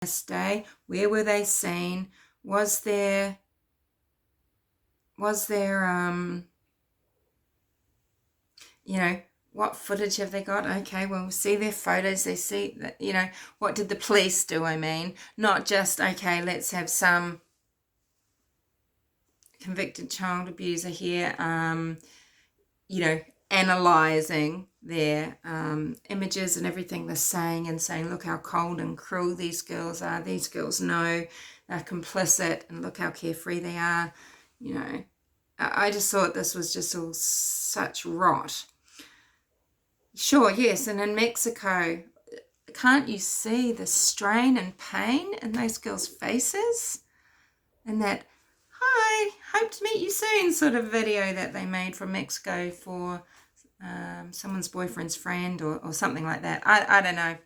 this day? Where were they seen? Was there you know, what footage have they got? Okay, well, we'll see their photos. They see that, you know, what did the police do? I mean, not just, okay, let's have some convicted child abuser here, you know, analysing their images and everything they're saying and saying, look how cold and cruel these girls are. These girls know they're complicit and look how carefree they are. You know, I just thought this was just all such rot. Sure, yes, and in Mexico, can't you see the strain and pain in those girls' faces? And that, hi, hope to meet you soon sort of video that they made from Mexico for someone's boyfriend's friend or something like that. I don't know.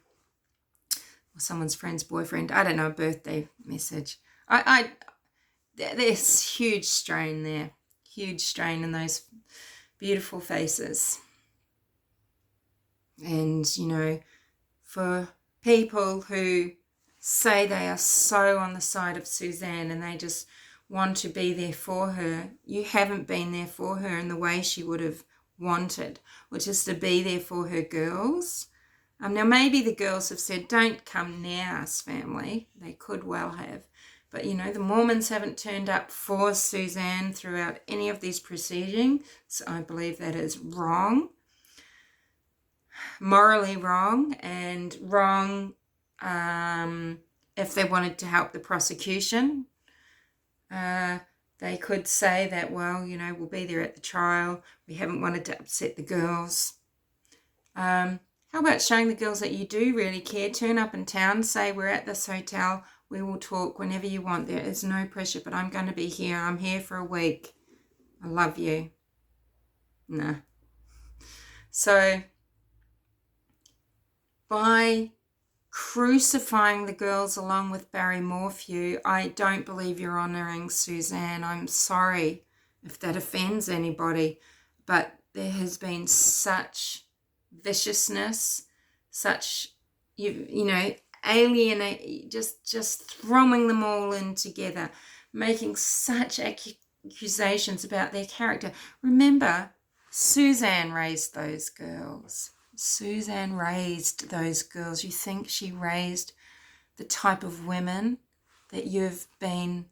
Or someone's friend's boyfriend. I don't know, a birthday message. There's huge strain there. Huge strain in those beautiful faces. And, you know, for people who say they are so on the side of Suzanne and they just want to be there for her, you haven't been there for her in the way she would have wanted, which is to be there for her girls. Now, maybe the girls have said, don't come near us, family. They could well have. But, you know, the Mormons haven't turned up for Suzanne throughout any of these proceedings. So I believe that is wrong. Morally wrong, and wrong if they wanted to help the prosecution. They could say that, well, you know, we'll be there at the trial. We haven't wanted to upset the girls. How about showing the girls that you do really care? Turn up in town, say we're at this hotel. We will talk whenever you want. There is no pressure, but I'm going to be here. I'm here for a week. I love you. Nah. So by crucifying the girls along with Barry Morphew, I don't believe you're honouring Suzanne. I'm sorry if that offends anybody, but there has been such viciousness, such, you know, alienate, just throwing them all in together, making such accusations about their character. Remember, Suzanne raised those girls. Suzanne raised those girls. You think she raised the type of women that you've been...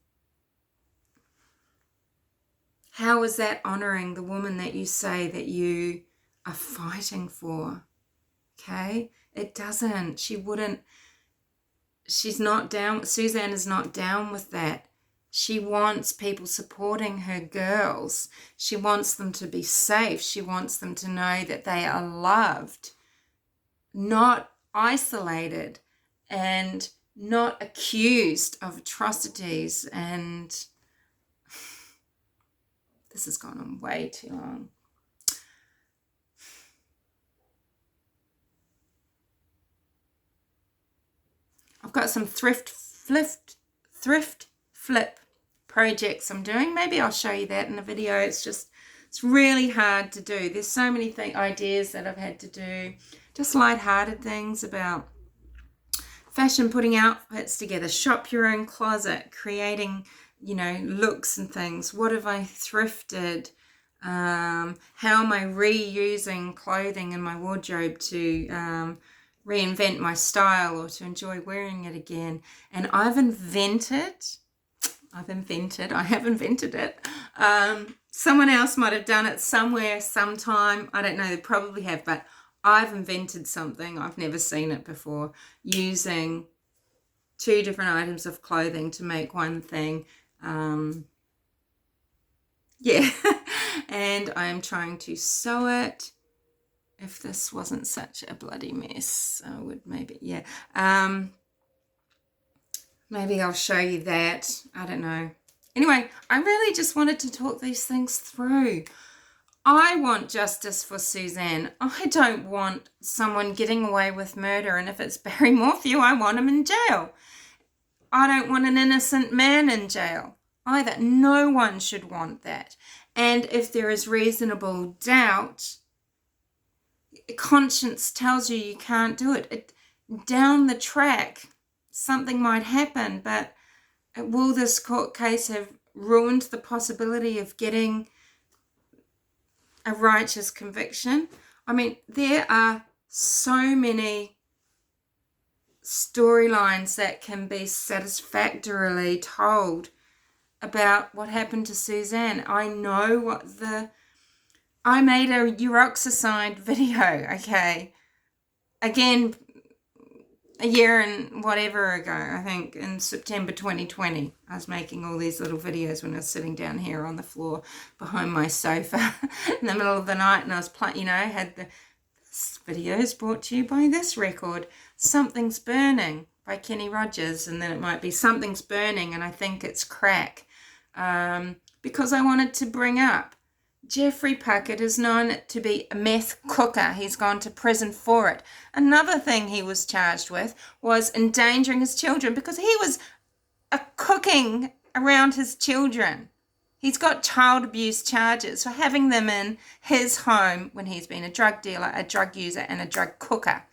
How is that honouring the woman that you say that you are fighting for? Okay? It doesn't. She wouldn't... She's not down... Suzanne is not down with that. She wants people supporting her girls. She wants them to be safe. She wants them to know that they are loved, not isolated, and not accused of atrocities. And this has gone on way too long. I've got some thrift flip projects I'm doing. Maybe I'll show you that in a video. It's really hard to do. There's so many ideas that I've had to do. Just light-hearted things about fashion, putting outfits together, shop your own closet, creating, you know, looks and things. What have I thrifted? How am I reusing clothing in my wardrobe to reinvent my style or to enjoy wearing it again? And I have invented it. Someone else might have done it somewhere, sometime. I don't know, they probably have, but I've invented something. I've never seen it before, using 2 different items of clothing to make one thing. Yeah, and I'm trying to sew it. If this wasn't such a bloody mess, I would maybe, yeah. Maybe I'll show you that. I don't know. Anyway, I really just wanted to talk these things through. I want justice for Suzanne. I don't want someone getting away with murder, and if it's Barry Morphew, I want him in jail. I don't want an innocent man in jail either. No one should want that. And if there is reasonable doubt, conscience tells you you can't do it. Down the track, something might happen, but will this court case have ruined the possibility of getting a righteous conviction? I mean, there are so many storylines that can be satisfactorily told about what happened to Suzanne. I know I made a Uroxicide video, okay? Again, a year and whatever ago, I think in September 2020, I was making all these little videos when I was sitting down here on the floor behind my sofa in the middle of the night, and I was playing, had this video is brought to you by this record, Something's Burning by Kenny Rogers, and then it might be Something's Burning and I Think It's Crack, because I wanted to bring up Jeffrey Puckett is known to be a meth cooker. He's gone to prison for it. Another thing he was charged with was endangering his children because he was cooking around his children. He's got child abuse charges for having them in his home when he's been a drug dealer, a drug user, and a drug cooker.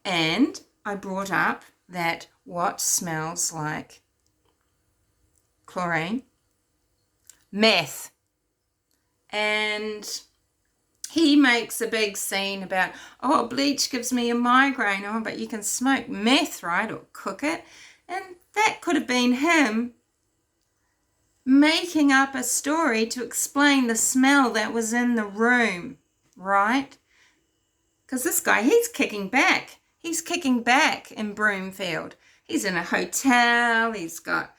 And I brought up that what smells like chlorine? Meth. And he makes a big scene about, oh, bleach gives me a migraine. Oh, but you can smoke meth, right, or cook it. And that could have been him making up a story to explain the smell that was in the room, right? Because this guy, he's kicking back. He's kicking back in Broomfield. He's in a hotel. He's got,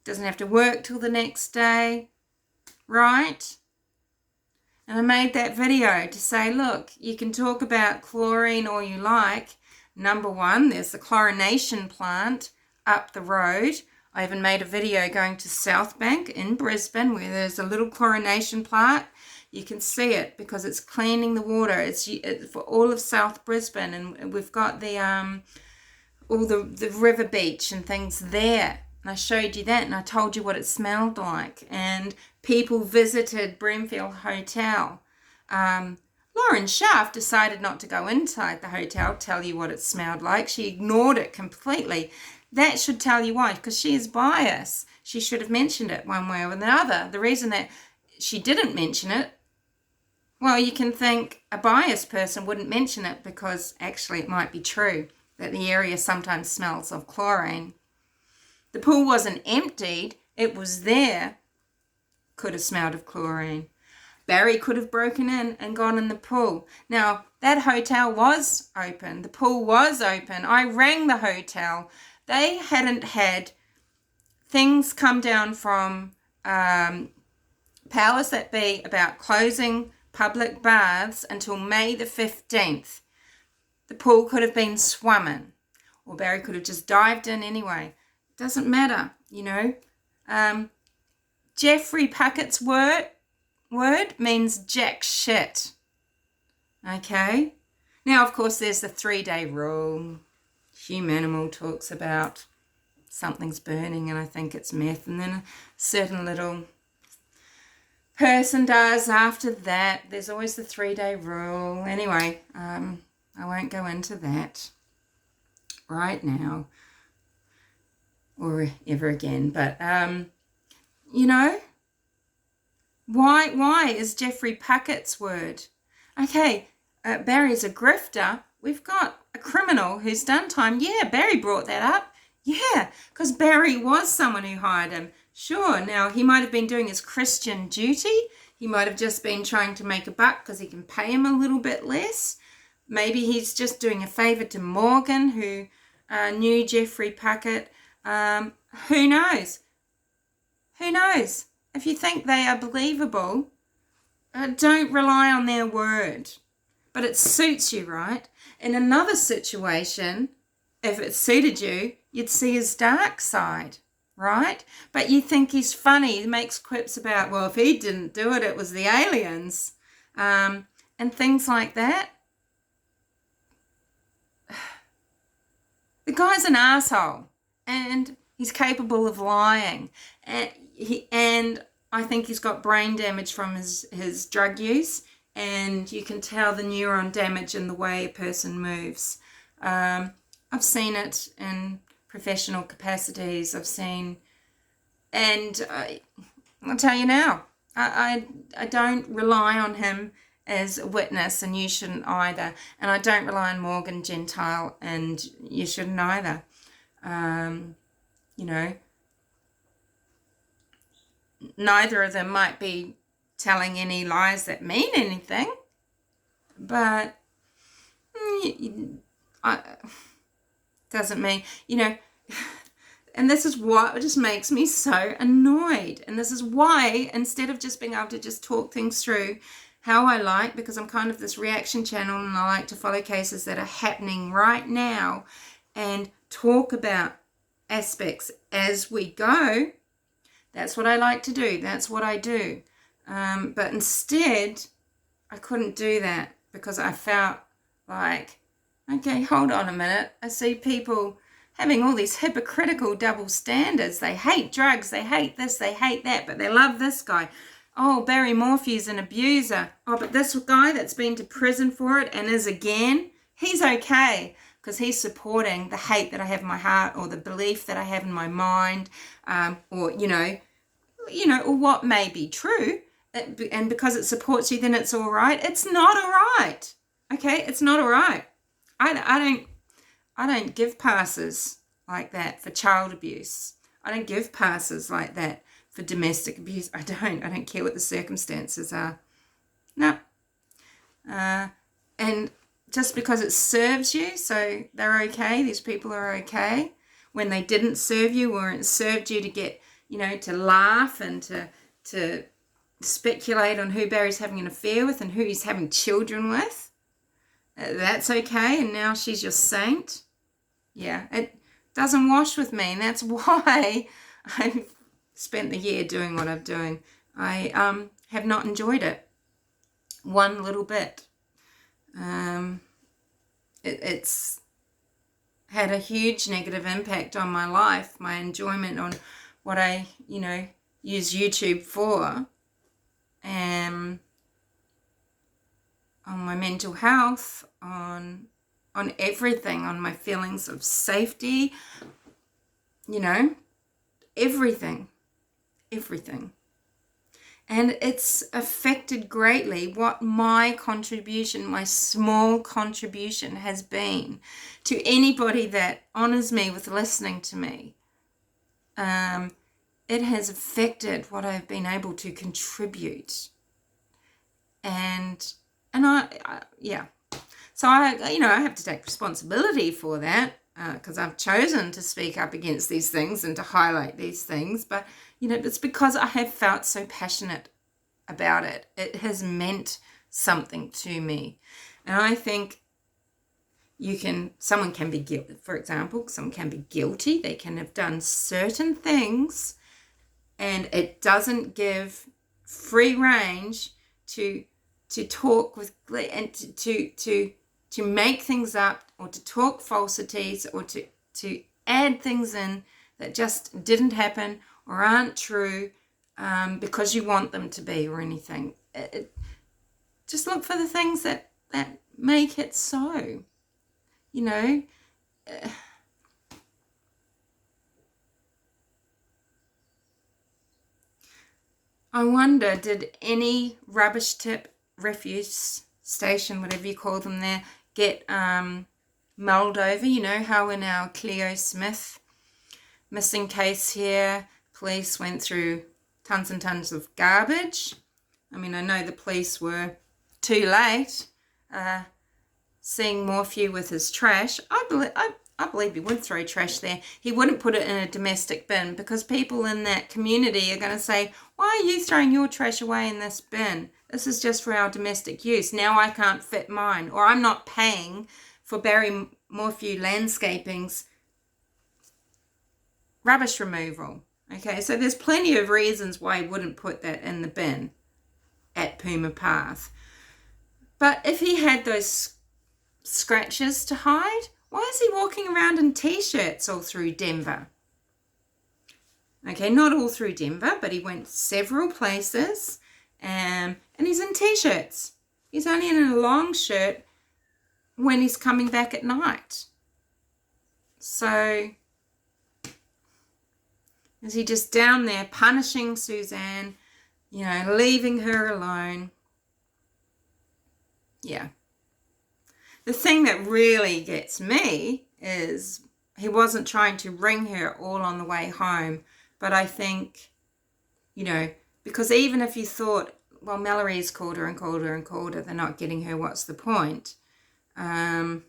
doesn't have to work till the next day. Right? And I made that video to say, look, you can talk about chlorine all you like. Number one, there's the chlorination plant up the road. I even made a video going to South Bank in Brisbane where there's a little chlorination plant. You can see it because it's cleaning the water. It's for all of South Brisbane, and we've got the all the river beach and things there. And I showed you that, and I told you what it smelled like. And people visited Broomfield Hotel. Lauren Schaff decided not to go inside the hotel, tell you what it smelled like. She ignored it completely. That should tell you why, because she is biased. She should have mentioned it one way or another. The reason that she didn't mention it, well, you can think a biased person wouldn't mention it because actually it might be true that the area sometimes smells of chlorine. The pool wasn't emptied, it was there. Could have smelled of chlorine. Barry could have broken in and gone in the pool. Now, that hotel was open. The pool was open. I rang the hotel. They hadn't had things come down from powers that be about closing public baths until May the 15th. The pool could have been swimming, or Barry could have just dived in anyway. Doesn't matter, Jeffrey Puckett's word means jack shit. Okay? Now, of course, there's the 3-day rule. Humanimal talks about something's burning and I think it's meth. And then a certain little person does after that. There's always the 3-day rule. Anyway, I won't go into that right now or ever again. But, why is Jeffrey Puckett's word? Okay, Barry's a grifter. We've got a criminal who's done time. Yeah, Barry brought that up. Yeah, because Barry was someone who hired him. Sure, now he might have been doing his Christian duty. He might have just been trying to make a buck because he can pay him a little bit less. Maybe he's just doing a favour to Morgan, who knew Jeffrey Puckett. Who knows? Who knows? If you think they are believable, don't rely on their word. But it suits you, right? In another situation, if it suited you, you'd see his dark side, right? But you think he's funny. He makes quips about, well, if he didn't do it, it was the aliens, and things like that. The guy's an asshole, and he's capable of lying, and I think he's got brain damage from his drug use, and you can tell the neuron damage in the way a person moves. I I've seen it in professional capacities. I've seen, and I'll tell you now, I don't rely on him as a witness, and you shouldn't either. And I don't rely on Morgan Gentile, and you shouldn't either. You know, neither of them might be telling any lies that mean anything, but doesn't mean, you know, and this is what just makes me so annoyed. And this is why, instead of just being able to just talk things through how I like, because I'm kind of this reaction channel and I like to follow cases that are happening right now and talk about aspects as we go. That's what I like to do. That's what I do. But instead, I couldn't do that because I felt like, okay, hold on a minute. I see people having all these hypocritical double standards. They hate drugs, they hate this, they hate that, but they love this guy. Oh, Barry Morphew's an abuser. Oh, but this guy that's been to prison for it and is again, he's okay because he's supporting the hate that I have in my heart, or the belief that I have in my mind, or, you know, or what may be true. And because it supports you, then it's all right. It's not all right. Okay, it's not all right. I don't give passes like that for child abuse. I don't give passes like that for domestic abuse. I don't care what the circumstances are. No. And just because it serves you, so they're okay, these people are okay. When they didn't serve you, or it served you to get, you know, to laugh and to speculate on who Barry's having an affair with and who he's having children with, that's okay. And now she's your saint. Yeah, it doesn't wash with me, and that's why I've spent the year doing what I'm doing. I have not enjoyed it one little bit. It's had a huge negative impact on my life, my enjoyment, on what I, you know, use YouTube for, and on my mental health, on everything, on my feelings of safety, you know, everything. And it's affected greatly what my contribution, my small contribution, has been to anybody that honors me with listening to me. It has affected what I've been able to contribute. And yeah. So I have to take responsibility for that, because I've chosen to speak up against these things and to highlight these things. But, you know, it's because I have felt so passionate about it. It has meant something to me. And I think someone can be guilty, for example, someone can be guilty. They can have done certain things, and it doesn't give free range to talk with, and to make things up, or to talk falsities, or to add things in that just didn't happen or aren't true, because you want them to be, or anything. Just look for the things that make it so, you know. I wonder, did any rubbish tip, refuse station, whatever you call them there, get mulled over? You know how in our Cleo Smith missing case here, police went through tons and tons of garbage. I mean, I know the police were too late seeing Morphew with his trash. I believe he would throw trash there. He wouldn't put it in a domestic bin, because people in that community are going to say, why are you throwing your trash away in this bin? This is just for our domestic use. Now I can't fit mine, or I'm not paying for Barry Morphew Landscaping's rubbish removal. Okay, so there's plenty of reasons why he wouldn't put that in the bin at Puma Path. But if he had those scratches to hide, why is he walking around in t-shirts all through Denver? Okay, not all through Denver, but he went several places, and he's in t-shirts. He's only in a long shirt when he's coming back at night. So is he just down there punishing Suzanne, you know, leaving her alone? Yeah. The thing that really gets me is he wasn't trying to ring her all on the way home. But I think, you know, because even if you thought, well, Mallory's called her and called her and called her, they're not getting her, what's the point? I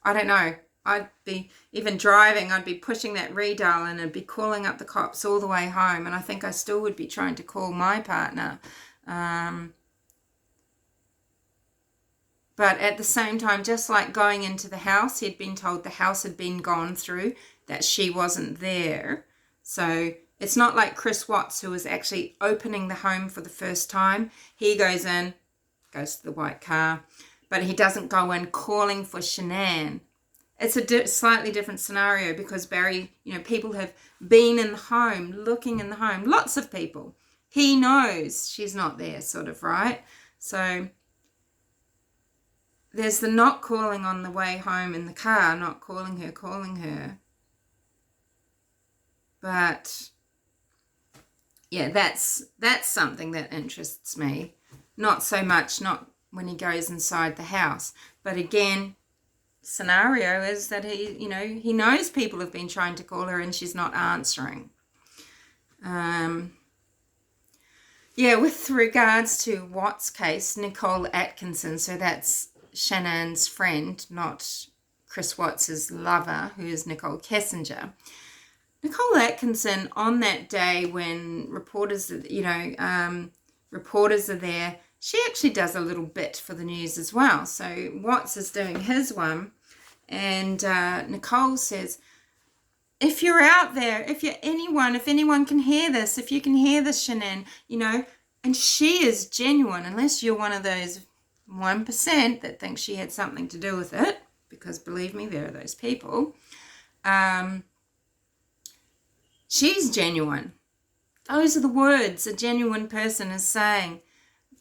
don't know. I'd be, even driving, I'd be pushing that redial and I'd be calling up the cops all the way home. And I think I still would be trying to call my partner. But at the same time, just like going into the house, he'd been told the house had been gone through, that she wasn't there. So it's not like Chris Watts, who was actually opening the home for the first time. He goes in, goes to the white car, but he doesn't go in calling for Shanann. It's a slightly different scenario because Barry, you know, people have been in the home, looking in the home, lots of people. He knows she's not there, sort of, right? So there's the not calling on the way home in the car, not calling her. But yeah, that's something that interests me. Not so much, not when he goes inside the house. But again, scenario is that he, you know, he knows people have been trying to call her and she's not answering. Yeah, with regards to Watt's case, Nicole Atkinson, so that's Shannon's friend, not Chris Watts' lover, who is Nicole Kessinger. Nicole Atkinson, on that day when reporters, you know, reporters are there, she actually does a little bit for the news as well. So Watts is doing his one, and Nicole says, if you're out there, if anyone can hear this, if you can hear this, Shanann, you know, and she is genuine, unless you're one of those 1% that thinks she had something to do with it, because believe me, there are those people. She's genuine. Those are the words a genuine person is saying,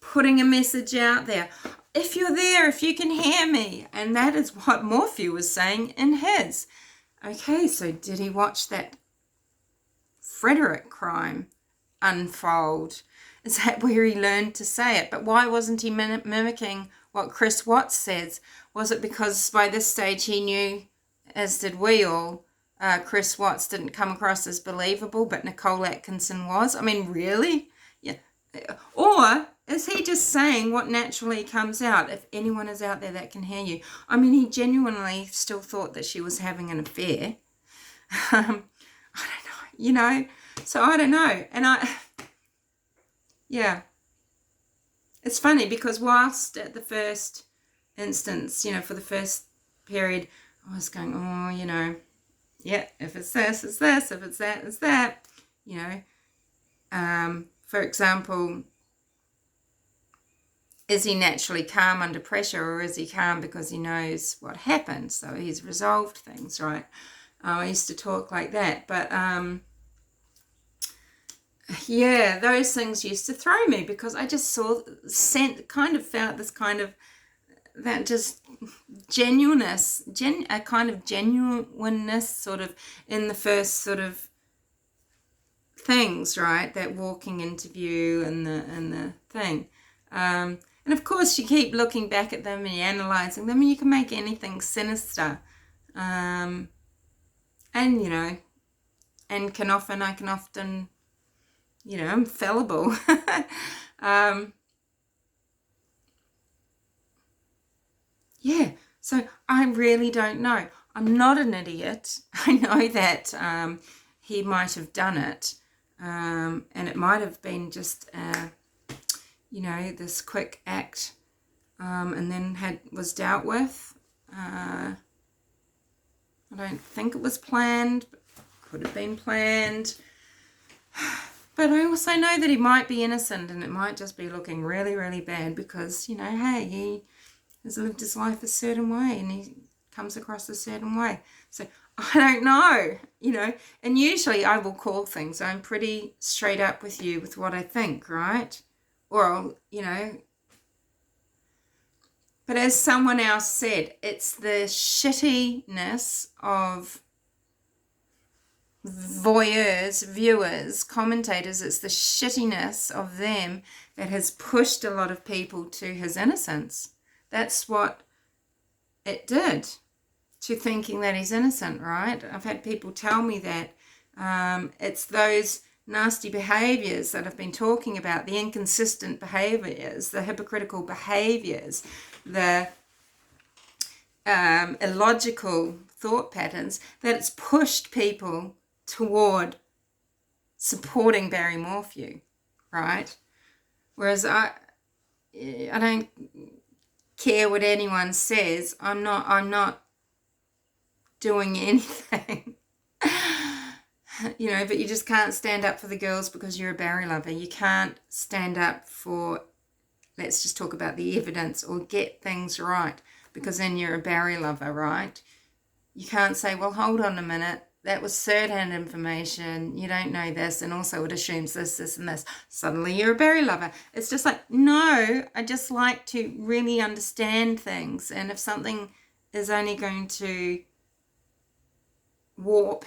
putting a message out there. If you're there, if you can hear me. And that is what Morphew was saying in his. Okay, so did he watch that Frederick crime unfold? Is that where he learned to say it? But why wasn't he mimicking what Chris Watts says? Was it because by this stage he knew, as did we all, Chris Watts didn't come across as believable, but Nicole Atkinson was? I mean, really? Yeah. Or is he just saying what naturally comes out? If anyone is out there that can hear you. I mean, he genuinely still thought that she was having an affair. I don't know, you know. So I don't know. And yeah. It's funny because whilst at the first instance, you know, for the first period, I was going, oh, you know, yeah, if it's this, it's this. If it's that, it's that. You know, for example, is he naturally calm under pressure, or is he calm because he knows what happened? So he's resolved things, right? I used to talk like that. But, yeah, those things used to throw me because I just felt this kind of, that just genuineness, a kind of genuineness sort of in the first sort of things, right? That walking interview and the thing. And of course you keep looking back at them and you're analysing them and you can make anything sinister. And, you know, I can often, you know, I'm fallible. Yeah, so I really don't know. I'm not an idiot. I know that he might have done it, and it might have been just, you know, this quick act, and then was dealt with. I don't think it was planned, but could have been planned. But I also know that he might be innocent, and it might just be looking really, really bad because, you know, hey, he has lived his life a certain way and he comes across a certain way. So I don't know, you know, and usually I will call things. I'm pretty straight up with you with what I think, right? Or, you know, but as someone else said, it's the shittiness of voyeurs, viewers, commentators, it's the shittiness of them that has pushed a lot of people to his innocence. That's what it did, to thinking that he's innocent, right? I've had people tell me that it's those nasty behaviors that I've been talking about, the inconsistent behaviors, the hypocritical behaviors, the illogical thought patterns, that it's pushed people toward supporting Barry Morphew, right? Whereas I don't care what anyone says. I'm not doing anything. You know, but you just can't stand up for the girls because you're a Barry lover. You can't stand up for, let's just talk about the evidence, or get things right because then you're a Barry lover, right? You can't say, well, hold on a minute, that was third-hand information, you don't know this, and also it assumes this, this, and this. Suddenly you're a Barry lover. It's just like, no, I just like to really understand things, and if something is only going to warp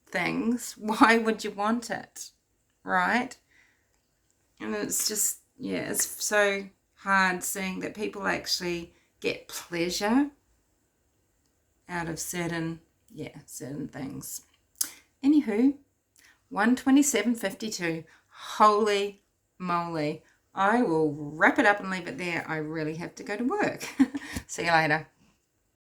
things, why would you want it, right? And it's just, yeah, it's so hard seeing that people actually get pleasure out of certain things. Anywho, 1:27:52. Holy moly. I will wrap it up and leave it there. I really have to go to work. See you later.